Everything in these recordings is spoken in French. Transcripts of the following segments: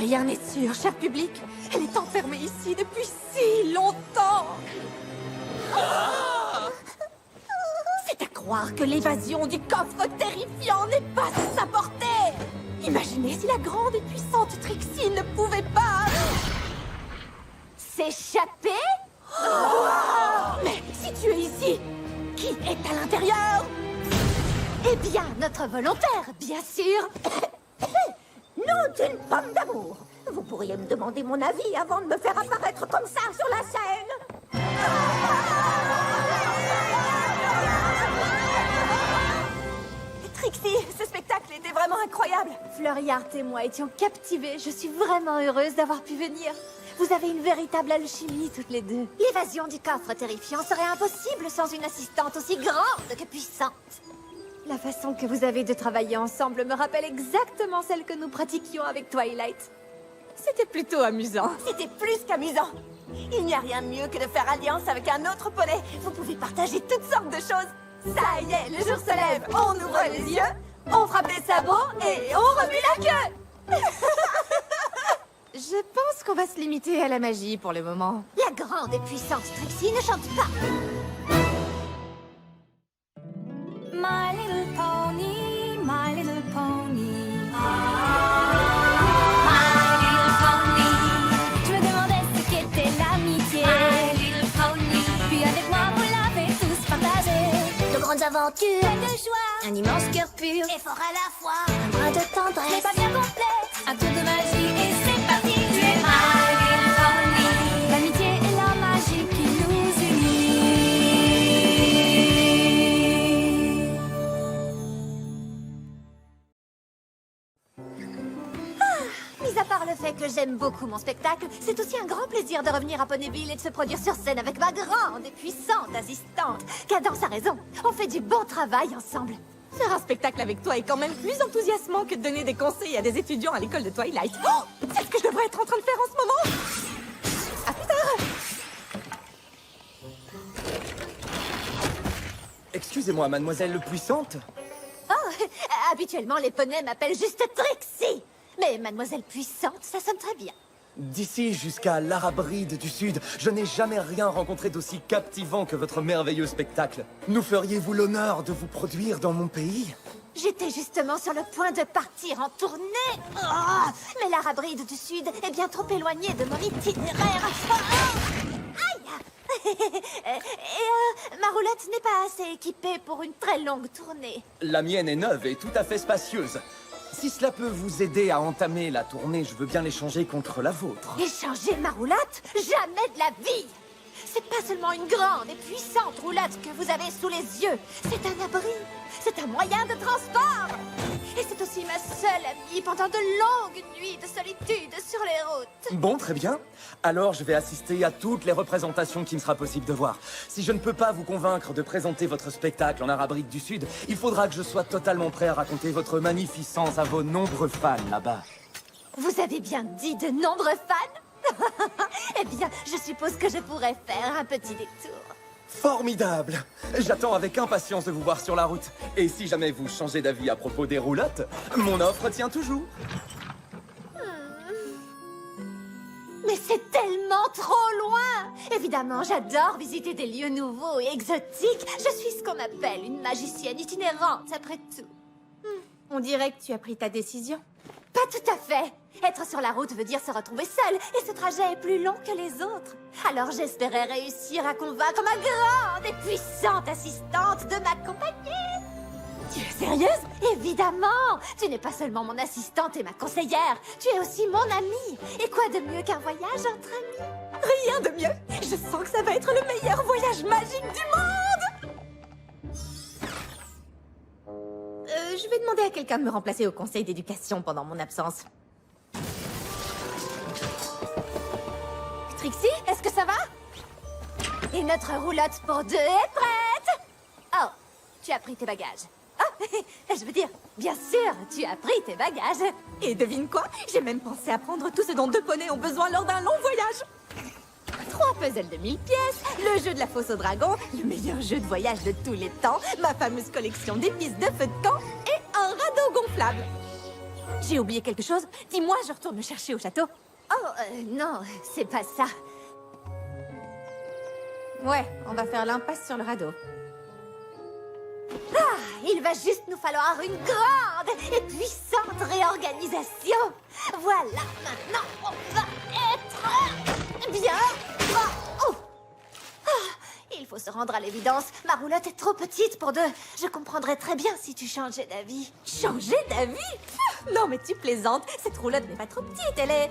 Rien n'est sûr, cher public. Elle est enfermée ici depuis si longtemps. C'est à croire que l'évasion du coffre terrifiant n'est pas à sa portée. Imaginez si la grande et puissante Trixie ne pouvait pas... s'échapper. Mais si tu es ici, qui est à l'intérieur? Eh bien, notre volontaire, bien sûr. Nom d'une pomme d'amour! Vous pourriez me demander mon avis avant de me faire apparaître comme ça sur la scène? Trixie, ce spectacle était vraiment incroyable. Floriart et moi étions captivés. Je suis vraiment heureuse d'avoir pu venir. Vous avez une véritable alchimie toutes les deux. L'évasion du coffre terrifiant serait impossible sans une assistante aussi grande que puissante. La façon que vous avez de travailler ensemble me rappelle exactement celle que nous pratiquions avec Twilight. C'était plutôt amusant. C'était plus qu'amusant. Il n'y a rien de mieux que de faire alliance avec un autre poney. Vous pouvez partager toutes sortes de choses. Ça y est, le jour se lève, on ouvre les yeux, on frappe les sabots et on remue la queue. Je pense qu'on va se limiter à la magie pour le moment. La grande et puissante Trixie ne chante pas. My little pony, my little pony. My little pony. Je me demandais ce qu'était l'amitié. My little pony. Puis avec moi, vous l'avez tous partagé. De grandes aventures, plein de joie, un immense cœur pur et fort à la fois. Un brin de tendresse, mais pas bien complète. Un tour de magie et c'est parti. Tu es my little pony. L'amitié et la magie qui nous unit. Mis à part le fait que j'aime beaucoup mon spectacle, c'est aussi un grand plaisir de revenir à Ponyville et de se produire sur scène avec ma grande et puissante assistante. Cadence a raison, on fait du bon travail ensemble. Faire un spectacle avec toi est quand même plus enthousiasmant que de donner des conseils à des étudiants à l'école de Twilight. Oh, c'est ce que je devrais être en train de faire en ce moment. À plus tard. Excusez-moi, mademoiselle Puissante. Oh, habituellement les poneys m'appellent juste Trixie. Mais Mademoiselle Puissante, ça sonne très bien. D'ici jusqu'à l'Arabride du Sud, je n'ai jamais rien rencontré d'aussi captivant que votre merveilleux spectacle. Nous feriez-vous l'honneur de vous produire dans mon pays? J'étais justement sur le point de partir en tournée. Oh, mais l'Arabride du Sud est bien trop éloignée de mon itinéraire. Aïe. Ma roulotte n'est pas assez équipée pour une très longue tournée. La mienne est neuve et tout à fait spacieuse. Si cela peut vous aider à entamer la tournée, je veux bien l'échanger contre la vôtre. Échanger ma roulotte? Jamais de la vie! C'est pas seulement une grande et puissante roulotte que vous avez sous les yeux. C'est un abri. C'est un moyen de transport. Et c'est aussi ma seule amie pendant de longues nuits de solitude sur les routes. Bon, très bien. Alors, je vais assister à toutes les représentations qu'il me sera possible de voir. Si je ne peux pas vous convaincre de présenter votre spectacle en Arabride du Sud, il faudra que je sois totalement prêt à raconter votre magnificence à vos nombreux fans là-bas. Vous avez bien dit de nombreux fans? Eh bien, je suppose que je pourrais faire un petit détour. Formidable! J'attends avec impatience de vous voir sur la route. Et si jamais vous changez d'avis à propos des roulottes, mon offre tient toujours. Mais c'est tellement trop loin! Évidemment, j'adore visiter des lieux nouveaux et exotiques. Je suis ce qu'on appelle une magicienne itinérante, après tout. On dirait que tu as pris ta décision. Pas tout à fait. Être sur la route veut dire se retrouver seule, et ce trajet est plus long que les autres. Alors j'espérais réussir à convaincre ma grande et puissante assistante de m'accompagner. Tu es sérieuse? Évidemment! Tu n'es pas seulement mon assistante et ma conseillère, tu es aussi mon amie. Et quoi de mieux qu'un voyage entre amis? Rien de mieux. Je sens que ça va être le meilleur voyage magique du monde. Je vais demander à quelqu'un de me remplacer au conseil d'éducation pendant mon absence. Trixie, est-ce que ça va? Et notre roulotte pour deux est prête! Oh, tu as pris tes bagages. Ah, je veux dire, bien sûr, tu as pris tes bagages. Et devine quoi? J'ai même pensé à prendre tout ce dont deux poneys ont besoin lors d'un long voyage. 3 puzzles de 1000 pièces, le jeu de la fosse au dragon, le meilleur jeu de voyage de tous les temps, ma fameuse collection d'épices de feu de camp et un radeau gonflable. J'ai oublié quelque chose? Dis-moi, je retourne le chercher au château. Oh, non, c'est pas ça. Ouais, on va faire l'impasse sur le radeau. Il va juste nous falloir une grande et puissante réorganisation. Voilà, maintenant, on va être bien. Oh. Il faut se rendre à l'évidence. Ma roulotte est trop petite pour deux. Je comprendrais très bien si tu changeais d'avis. Changer d'avis? Non, mais tu plaisantes. Cette roulotte n'est pas trop petite, elle est...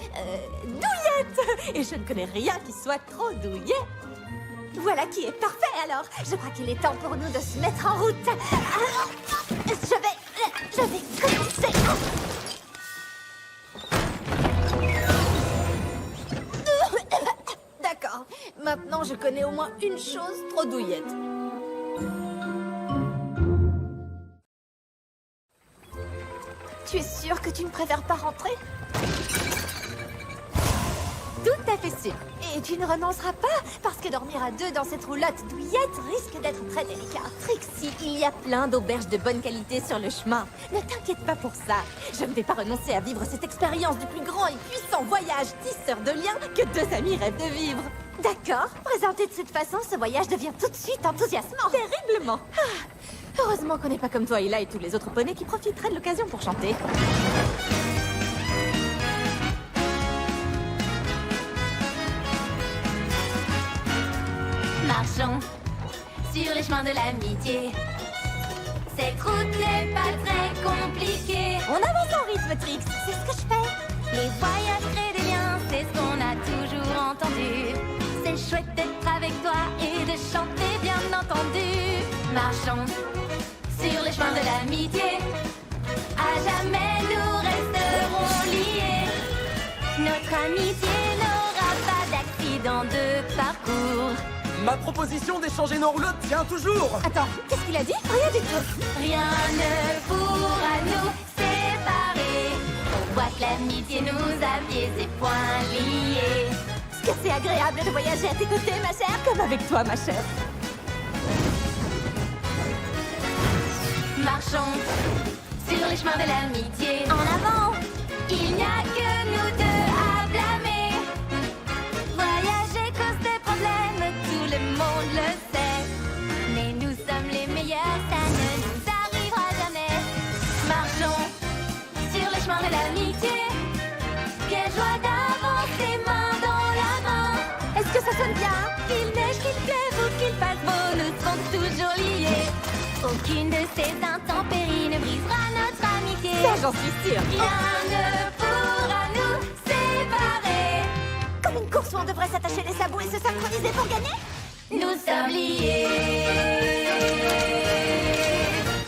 douillette. Et je ne connais rien qui soit trop douillet. Voilà qui est parfait alors. Je crois qu'il est temps pour nous de se mettre en route. Je vais commencer. D'accord. Maintenant, je connais au moins une chose trop douillette. Tu es sûre que tu ne préfères pas rentrer? Tout à fait sûr. Et tu ne renonceras pas? Parce que dormir à deux dans cette roulotte douillette risque d'être très délicat. Trixie, il y a plein d'auberges de bonne qualité sur le chemin. Ne t'inquiète pas pour ça. Je ne vais pas renoncer à vivre cette expérience du plus grand et puissant voyage tisseur de liens que deux amis rêvent de vivre. D'accord. Présenté de cette façon, ce voyage devient tout de suite enthousiasmant. Terriblement. Heureusement qu'on n'est pas comme toi, Ila, et tous les autres poneys qui profiteraient de l'occasion pour chanter. Marchons sur les chemins de l'amitié. Cette route n'est pas très compliquée. On avance en rythme, Trix. C'est ce que je fais. Les voyages créent des liens, c'est ce qu'on a toujours entendu. C'est chouette d'être avec toi et de chanter, bien entendu. Marchons sur les chemins de l'amitié. À jamais nous resterons liés. Notre amitié n'aura pas d'accident de parcours. Ma proposition d'échanger nos roulottes tient toujours. Attends, qu'est-ce qu'il a dit? Rien du tout. Rien ne pourra nous séparer. On voit que l'amitié nous a pieds et poings liés. Est-ce que c'est agréable de voyager à tes côtés, ma chère? Comme avec toi, ma chère. Marchons sur les chemins de l'amitié. En avant, il n'y a que nous deux à blâmer. Voyager cause des problèmes, tout le monde le sait. Mais nous sommes les meilleurs, ça ne nous arrivera jamais. Marchons sur les chemins de l'amitié. Quelle joie d'avancer main dans la main. Est-ce que ça sonne bien? Qu'il neige, qu'il pleuve ou qu'il fasse beau, nous serons toujours liés. Aucune de ces intempéries ne brisera notre amitié. Ça, j'en suis sûre. Rien ne pourra nous séparer. Comme une course où on devrait s'attacher les sabots et se synchroniser pour gagner? Nous sommes liés.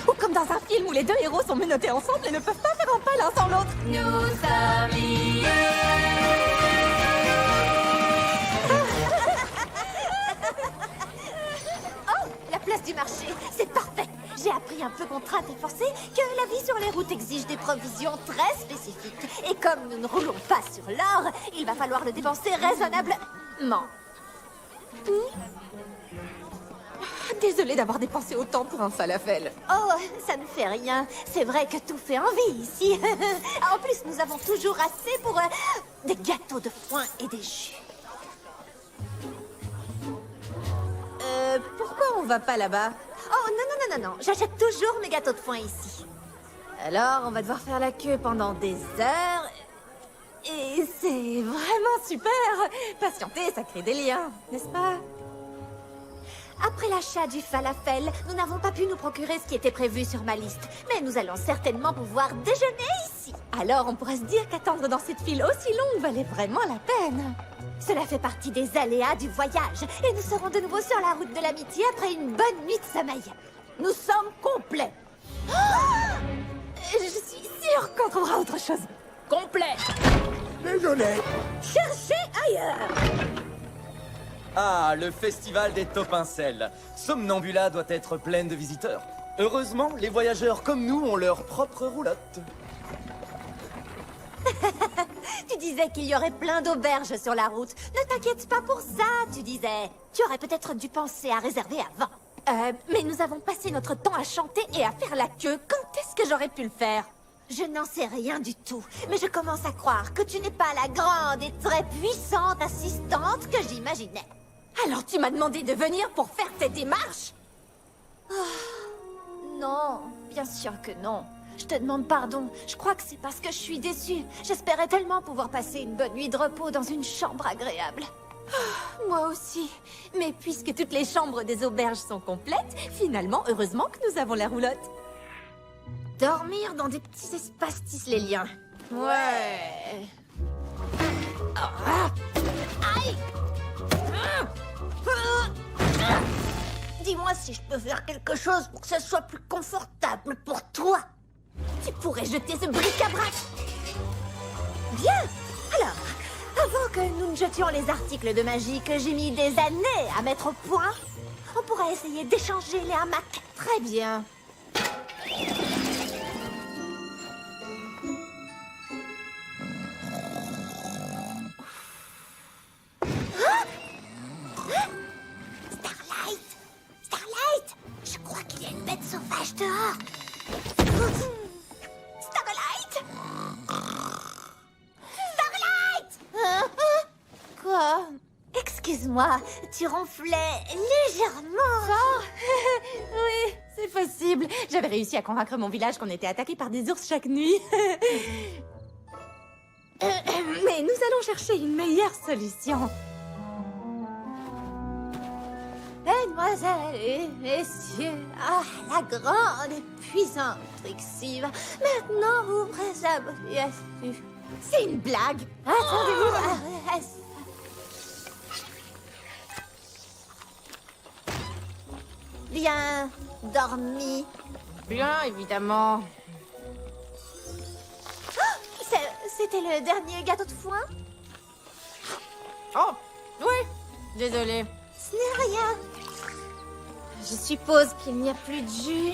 Ou comme dans un film où les deux héros sont menottés ensemble et ne peuvent pas faire un pas l'un sans l'autre. Nous sommes liés. La place du marché, c'est parfait. J'ai appris un peu contrainte et forcée que la vie sur les routes exige des provisions très spécifiques. Et comme nous ne roulons pas sur l'or, il va falloir le dépenser raisonnablement. Désolée d'avoir dépensé autant pour un falafel. Oh, ça ne fait rien. C'est vrai que tout fait envie ici. En plus, nous avons toujours assez pour des gâteaux de foin et des jus. Pourquoi on va pas là-bas? Oh, non. J'achète toujours mes gâteaux de foin ici. Alors, on va devoir faire la queue pendant des heures. Et c'est vraiment super. Patienter, ça crée des liens, n'est-ce pas? Après l'achat du falafel, nous n'avons pas pu nous procurer ce qui était prévu sur ma liste. Mais nous allons certainement pouvoir déjeuner ici. Alors, on pourrait se dire qu'attendre dans cette file aussi longue valait vraiment la peine. Cela fait partie des aléas du voyage. Et nous serons de nouveau sur la route de l'amitié après une bonne nuit de sommeil. Nous sommes complets. Je suis sûre qu'on trouvera autre chose. Complet. Désolé. Cherchez ailleurs. Ah, le festival des Topincelles. Somnambula doit être pleine de visiteurs. Heureusement, les voyageurs comme nous ont leur propre roulotte. Tu disais qu'il y aurait plein d'auberges sur la route. Ne t'inquiète pas pour ça, tu disais. Tu aurais peut-être dû penser à réserver avant. Mais nous avons passé notre temps à chanter et à faire la queue. Quand est-ce que j'aurais pu le faire? Je n'en sais rien du tout, mais je commence à croire que tu n'es pas la grande et très puissante assistante que j'imaginais. Alors tu m'as demandé de venir pour faire tes démarches? Non, bien sûr que non. Je te demande pardon. Je crois que c'est parce que je suis déçue. J'espérais tellement pouvoir passer une bonne nuit de repos dans une chambre agréable. Moi aussi. Mais puisque toutes les chambres des auberges sont complètes, finalement, heureusement que nous avons la roulotte. Dormir dans des petits espaces tisse les liens. Ouais. Aïe! Dis-moi si je peux faire quelque chose pour que ce soit plus confortable pour toi. Tu pourrais jeter ce bric-à-brac. Bien. Alors, avant que nous ne jetions les articles de magie que j'ai mis des années à mettre au point, on pourrait essayer d'échanger les hamacs. Très bien. Starlight, je crois qu'il y a une bête sauvage dehors. Starlight! Starlight! Quoi? Excuse-moi, tu ronflais légèrement. Oui, c'est possible. J'avais réussi à convaincre mon village qu'on était attaqué par des ours chaque nuit. Mais nous allons chercher une meilleure solution. Mesdemoiselles et messieurs, ah, la grande et puissante Trixie va maintenant vous présenter. C'est une blague. Attendez-vous. Bien dormi. Bien, évidemment. C'était le dernier gâteau de foin? Oh, oui. Désolée. Ce n'est rien. Je suppose qu'il n'y a plus de jus.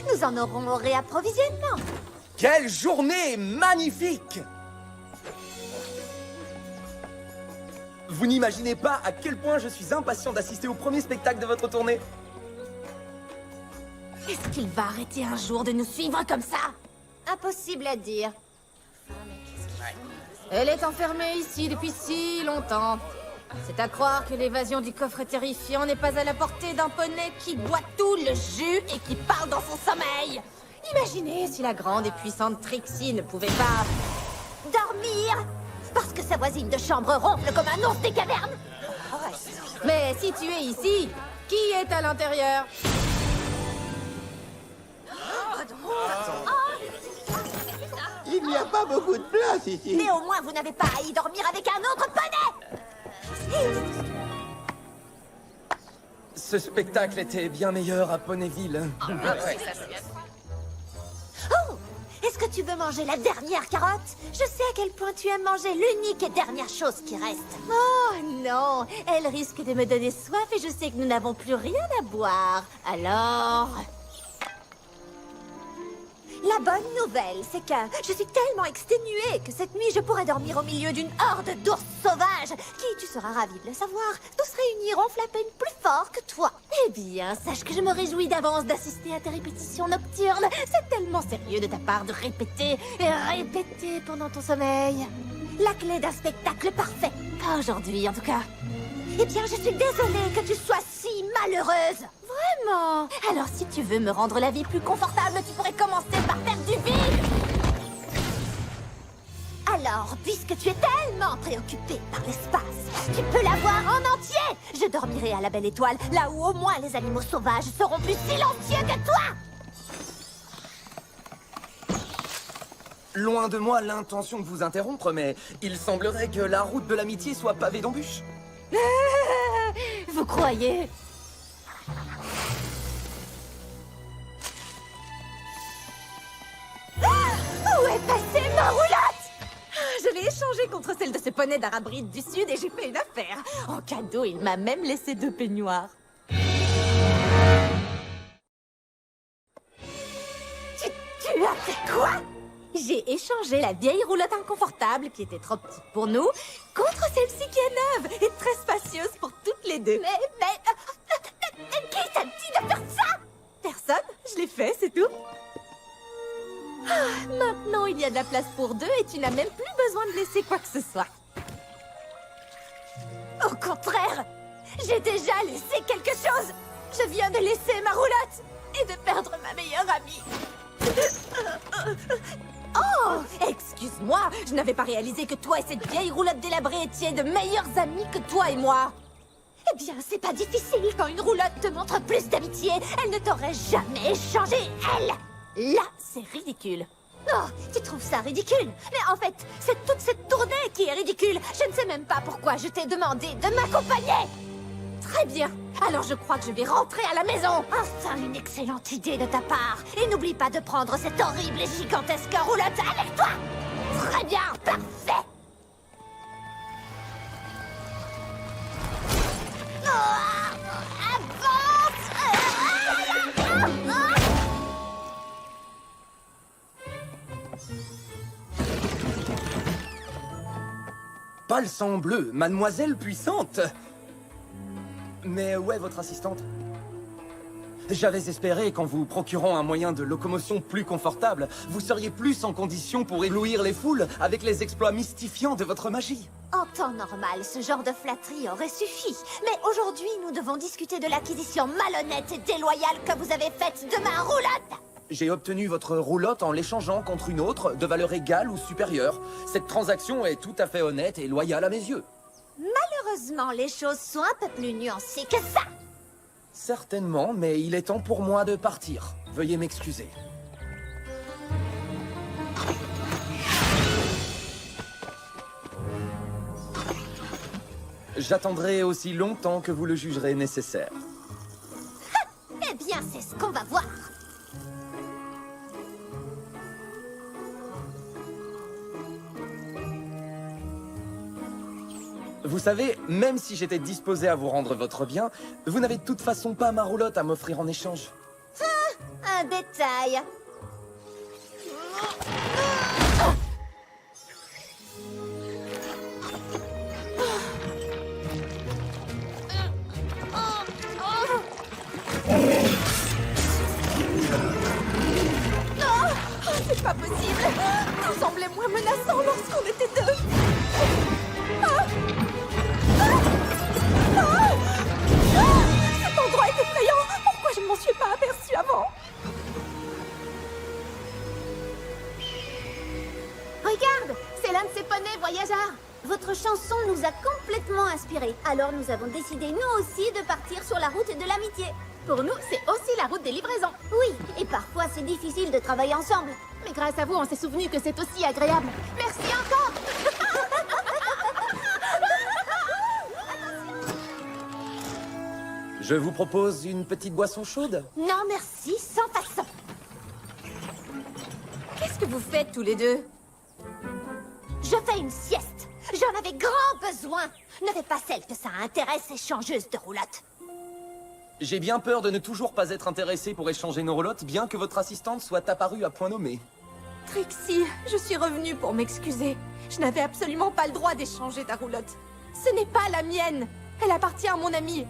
Nous en aurons au réapprovisionnement. Quelle journée magnifique! Vous n'imaginez pas à quel point je suis impatient d'assister au premier spectacle de votre tournée. Est-ce qu'il va arrêter un jour de nous suivre comme ça? Impossible à dire. Elle est enfermée ici depuis si longtemps. C'est à croire que l'évasion du coffre terrifiant n'est pas à la portée d'un poney qui boit tout le jus et qui parle dans son sommeil. Imaginez si la grande et puissante Trixie ne pouvait pas... Dormir? Parce que sa voisine de chambre ronfle comme un ours des cavernes? Mais si tu es ici, qui est à l'intérieur? Il n'y a pas beaucoup de place ici. Mais au moins vous n'avez pas à y dormir avec un autre poney! Ce spectacle était bien meilleur à Ponyville. Oh! Est-ce que tu veux manger la dernière carotte? Je sais à quel point tu aimes manger l'unique et dernière chose qui reste. Oh non, elle risque de me donner soif et je sais que nous n'avons plus rien à boire. Alors... La bonne nouvelle, c'est que je suis tellement exténuée que cette nuit, je pourrais dormir au milieu d'une horde d'ours sauvages qui, tu seras ravi de le savoir, tous réuniront Flappin plus fort que toi. Eh bien, sache que je me réjouis d'avance d'assister à tes répétitions nocturnes. C'est tellement sérieux de ta part de répéter et répéter pendant ton sommeil. La clé d'un spectacle parfait. Pas aujourd'hui, en tout cas. Eh bien, je suis désolée que tu sois si malheureuse. Vraiment? Alors, si tu veux me rendre la vie plus confortable, tu pourrais commencer par faire du vide. Alors, puisque tu es tellement préoccupée par l'espace, tu peux la voir en entier. Je dormirai à la belle étoile, là où au moins les animaux sauvages seront plus silencieux que toi. Loin de moi l'intention de vous interrompre, mais il semblerait que la route de l'amitié soit pavée d'embûches. Vous croyez? Où est passée ma roulotte? Je l'ai échangée contre celle de ce poney d'Arabride du Sud et j'ai fait une affaire. En cadeau, il m'a même laissé 2 peignoirs. Tu as fait quoi? J'ai échangé la vieille roulotte inconfortable qui était trop petite pour nous contre celle-ci qui est neuve et très spacieuse pour toutes les deux. Mais, qui t'a dit de faire ça? fait, c'est tout. Ah, maintenant, il y a de la place pour deux et tu n'as même plus besoin de laisser quoi que ce soit. Au contraire, j'ai déjà laissé quelque chose. Je viens de laisser ma roulotte et de perdre ma meilleure amie. Oh, excuse-moi, je n'avais pas réalisé que toi et cette vieille roulotte délabrée étiez de meilleurs amis que toi et moi. Eh bien, c'est pas difficile quand une roulotte te montre plus d'amitié. Elle ne t'aurait jamais échangé, elle. Là, c'est ridicule. Oh, tu trouves ça ridicule? Mais en fait, c'est toute cette tournée qui est ridicule. Je ne sais même pas pourquoi je t'ai demandé de m'accompagner. Très bien, alors je crois que je vais rentrer à la maison. Enfin, une excellente idée de ta part. Et n'oublie pas de prendre cette horrible et gigantesque roulotte avec toi. Très bien, parfait. Pas le sang bleu, mademoiselle puissante. Mais où est votre assistante? J'avais espéré qu'en vous procurant un moyen de locomotion plus confortable, vous seriez plus en condition pour éblouir les foules avec les exploits mystifiants de votre magie. En temps normal, ce genre de flatterie aurait suffi. Mais aujourd'hui, nous devons discuter de l'acquisition malhonnête et déloyale que vous avez faite de ma roulotte. J'ai obtenu votre roulotte en l'échangeant contre une autre de valeur égale ou supérieure. Cette transaction est tout à fait honnête et loyale à mes yeux. Malheureusement, les choses sont un peu plus nuancées que ça. Certainement, mais il est temps pour moi de partir. Veuillez m'excuser. J'attendrai aussi longtemps que vous le jugerez nécessaire. Eh bien, c'est ce qu'on va voir. Vous savez, même si j'étais disposé à vous rendre votre bien, vous n'avez de toute façon pas ma roulotte à m'offrir en échange. Un détail. C'est pas possible. Tout semblait moins menaçant lorsqu'on était deux. Cet endroit est effrayant. Pourquoi je ne m'en suis pas aperçue avant? Regarde, c'est l'un de ces poneys voyageurs. Votre chanson nous a complètement inspirés. Alors nous avons décidé, nous aussi, de partir sur la route de l'amitié. Pour nous, c'est aussi la route des livraisons. Oui, et parfois c'est difficile de travailler ensemble. Mais grâce à vous, on s'est souvenu que c'est aussi agréable. Merci encore. Je vous propose une petite boisson chaude. Non, merci, sans façon. Qu'est-ce que vous faites tous les deux? Je fais une sieste. J'en avais grand besoin. Ne fais pas celle que ça intéresse, échangeuse de roulotte. J'ai bien peur de ne toujours pas être intéressé pour échanger nos roulottes, bien que votre assistante soit apparue à point nommé. Trixie, je suis revenue pour m'excuser. Je n'avais absolument pas le droit d'échanger ta roulotte. Ce n'est pas la mienne. Elle appartient à mon ami.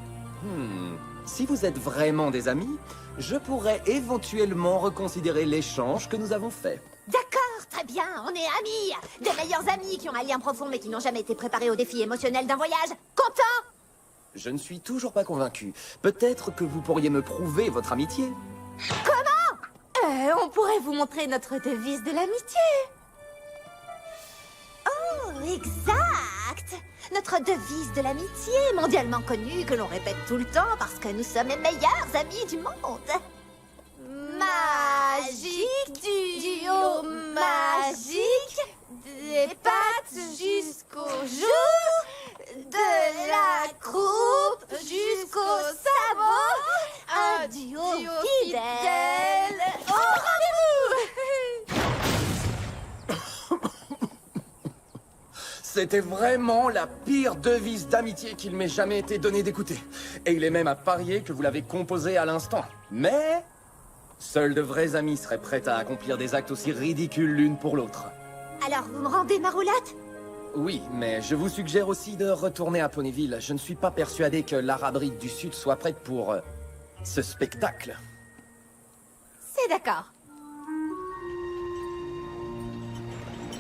Si vous êtes vraiment des amis, je pourrais éventuellement reconsidérer l'échange que nous avons fait. D'accord, très bien, on est amis. Des meilleurs amis qui ont un lien profond mais qui n'ont jamais été préparés au défi émotionnel d'un voyage. Content? Je ne suis toujours pas convaincu. Peut-être que vous pourriez me prouver votre amitié. On pourrait vous montrer notre devise de l'amitié. Oh, exact. Notre devise de l'amitié, mondialement connue, que l'on répète tout le temps parce que nous sommes les meilleurs amis du monde. Magique du duo magique, des pattes jusqu'aux joues, de la croupe jusqu'au sabot, un duo fidèle au rendez-vous. C'était vraiment la pire devise d'amitié qu'il m'ait jamais été donné d'écouter. Et il est même à parier que vous l'avez composée à l'instant. Mais seuls de vrais amis seraient prêts à accomplir des actes aussi ridicules l'une pour l'autre. Alors, vous me rendez ma roulotte? Oui, mais je vous suggère aussi de retourner à Ponyville. Je ne suis pas persuadé que l'Arabrique du Sud soit prête pour ce spectacle. C'est d'accord.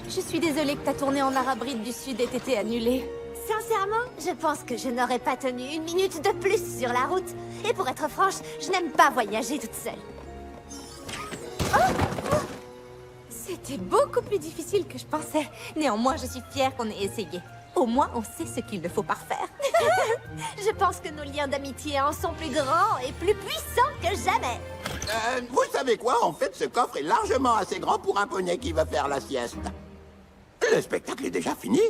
Je suis désolée que ta tournée en Arabride du Sud ait été annulée. Sincèrement, je pense que je n'aurais pas tenu une minute de plus sur la route. Et pour être franche, je n'aime pas voyager toute seule. C'était beaucoup plus difficile que je pensais. Néanmoins, je suis fière qu'on ait essayé. Au moins, on sait ce qu'il ne faut pas refaire. Je pense que nos liens d'amitié en sont plus grands et plus puissants que jamais. Vous savez quoi? En fait, ce coffre est largement assez grand pour un poney qui va faire la sieste. Le spectacle est déjà fini?